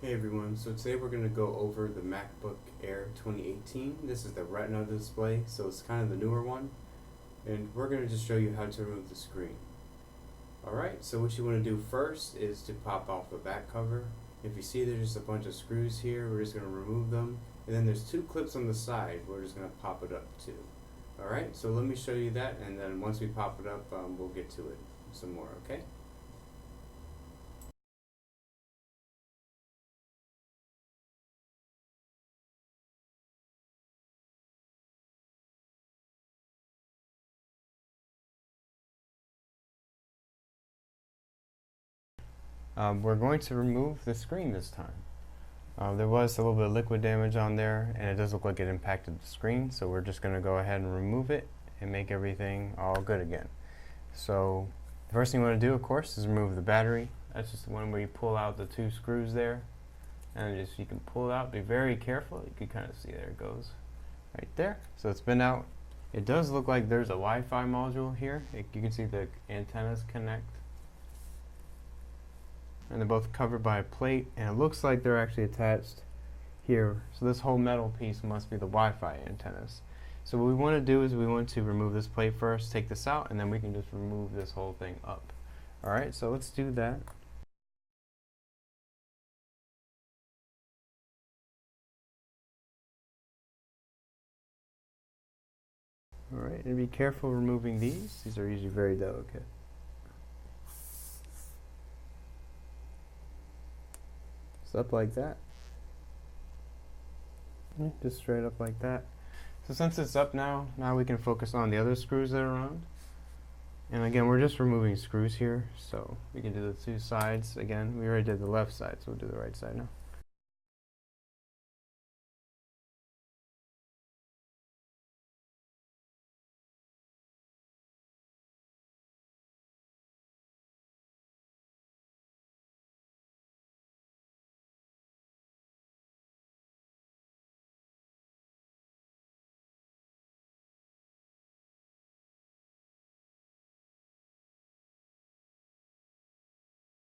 Hey everyone, so today we're going to go over the MacBook Air 2018. This is the Retina display, so it's kind of the newer one. And we're going to just show you how to remove the screen. Alright, so what you want to do first is to pop off the back cover. If you see there's just a bunch of screws here, we're just going to remove them. And then there's two clips on the side, we're just going to pop it up too. Alright, so let me show you that, and then once we pop it up, we'll get to it some more, okay? We're going to remove the screen this time. There was a little bit of liquid damage on there, and it does look like it impacted the screen, so we're just going to go ahead and remove it and make everything all good again. So the first thing you want to do, of course, is remove the battery. That's just the one where you pull out the two screws there, and just you can pull it out. Be very careful. You can kind of see there it goes right there. So it's been out. It does look like there's a Wi-Fi module here. You can see the antennas connect, and they're both covered by a plate, and it looks like they're actually attached here. So this whole metal piece must be the Wi-Fi antennas. So what we want to do is we want to remove this plate first, take this out, and then we can just remove this whole thing up. Alright, so let's do that. Alright, and be careful removing these. These are usually very delicate. So up like that. Just straight up like that. So since it's up now we can focus on the other screws that are around. And again, we're just removing screws here, so we can do the two sides again. We already did the left side, so we'll do the right side now.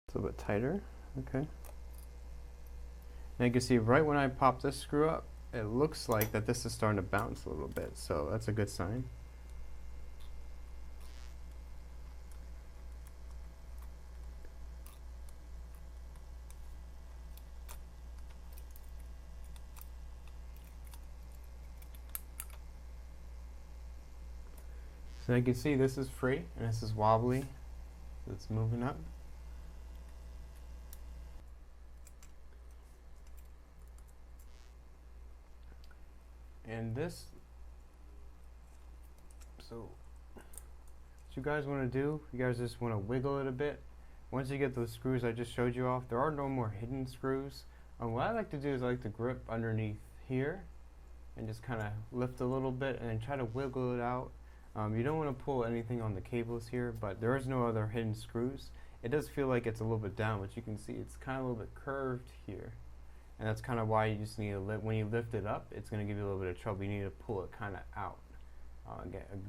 It's a little bit tighter, okay. Now you can see right when I pop this screw up, it looks like that this is starting to bounce a little bit, so that's a good sign. So you can see this is free and this is wobbly, so it's moving up. And this, so what you guys want to do, you guys just want to wiggle it a bit. Once you get those screws I just showed you off, there are no more hidden screws. What I like to do is I like to grip underneath here and just kind of lift a little bit and then try to wiggle it out. You don't want to pull anything on the cables here, but there is no other hidden screws. It does feel like it's a little bit down, but you can see it's kind of a little bit curved here. And that's kind of why you just need to when you lift it up, it's going to give you a little bit of trouble. You need to pull it kind of out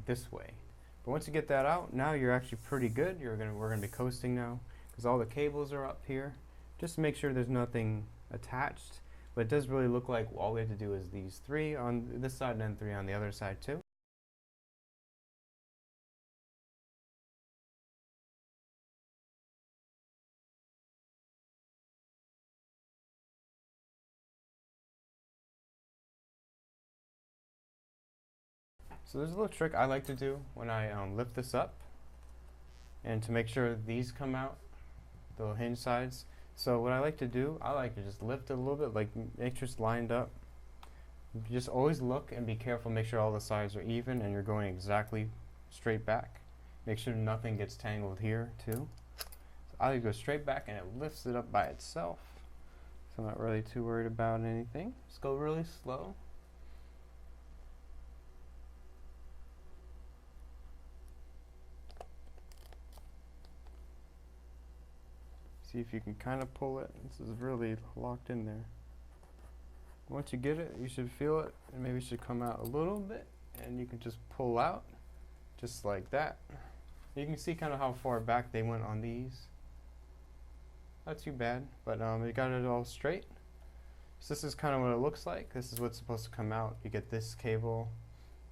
this way. But once you get that out, now you're actually pretty good. We're going to be coasting now because all the cables are up here. Just to make sure there's nothing attached. But it does really look like all we have to do is these three on this side and then three on the other side too. So there's a little trick I like to do when I lift this up, and to make sure these come out, the little hinge sides. So what I like to do, I like to just lift it a little bit, like make sure it's lined up. Just always look and be careful, make sure all the sides are even and you're going exactly straight back. Make sure nothing gets tangled here too. So I like to go straight back and it lifts it up by itself. So I'm not really too worried about anything. Just go really slow. See if you can kind of pull it. This is really locked in there. Once you get it, you should feel it, and maybe it should come out a little bit, and you can just pull out, just like that. You can see kind of how far back they went on these. Not too bad, but it got it all straight. So this is kind of what it looks like. This is what's supposed to come out. You get this cable,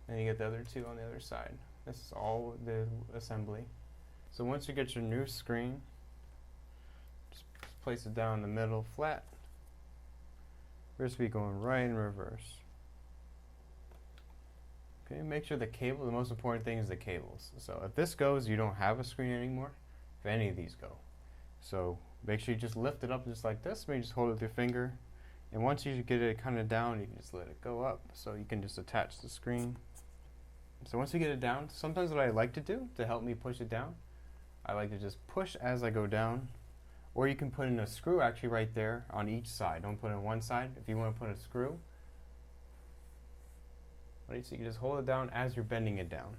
and you get the other two on the other side. This is all the assembly. So once you get your new screen, just place it down in the middle flat. We're just be going right in reverse. Okay, make sure the cable, the most important thing is the cables. So if this goes, you don't have a screen anymore, if any of these go. So make sure you just lift it up just like this, maybe just hold it with your finger. And once you get it kind of down, you can just let it go up. So you can just attach the screen. So once you get it down, sometimes what I like to do to help me push it down, I like to just push as I go down. Or you can put in a screw actually right there on each side. Don't put it on one side. If you want to put a screw, right, so you can just hold it down as you're bending it down.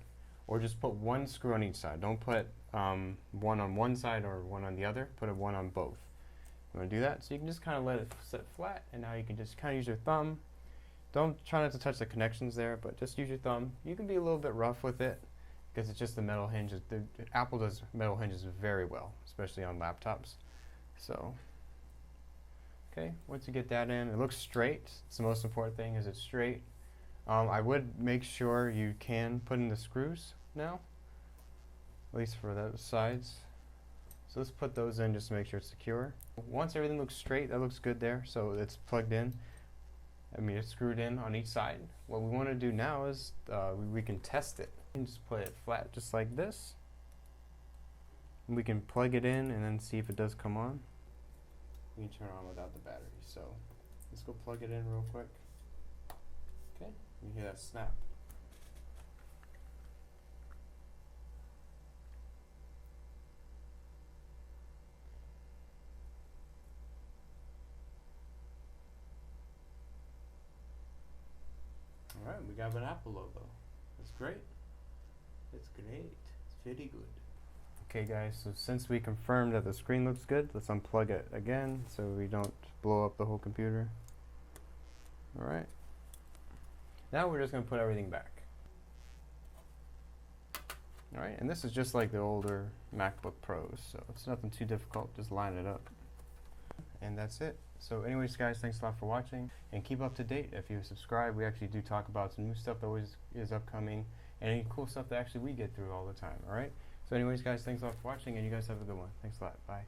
Or just put one screw on each side. Don't put one on one side or one on the other. Put it one on both. You want to do that? So you can just kind of let it sit flat, and now you can just kind of use your thumb. Don't try not to touch the connections there, but just use your thumb. You can be a little bit rough with it because it's just the metal hinges. Apple does metal hinges very well, especially on laptops. So, okay, once you get that in, it looks straight. It's the most important thing, is it's straight. I would make sure you can put in the screws now, at least for those sides. So let's put those in just to make sure it's secure. Once everything looks straight, that looks good there, so it's plugged in. I mean, it's screwed in on each side. What we want to do now is we can test it. We can just put it flat just like this. And we can plug it in and then see if it does come on. We can turn it on without the battery. So let's go plug it in real quick. Okay, you hear that snap. Alright, we got an Apple logo. That's great. It's great. It's very good. Okay guys, so since we confirmed that the screen looks good, let's unplug it again so we don't blow up the whole computer. Alright. Now we're just going to put everything back. Alright, and this is just like the older MacBook Pros, so it's nothing too difficult, just line it up. And that's it. So anyways guys, thanks a lot for watching, and keep up to date. If you subscribe, we actually do talk about some new stuff that always is upcoming, and any cool stuff that actually we get through all the time, alright? So anyways guys, thanks a lot for watching, and you guys have a good one. Thanks a lot. Bye.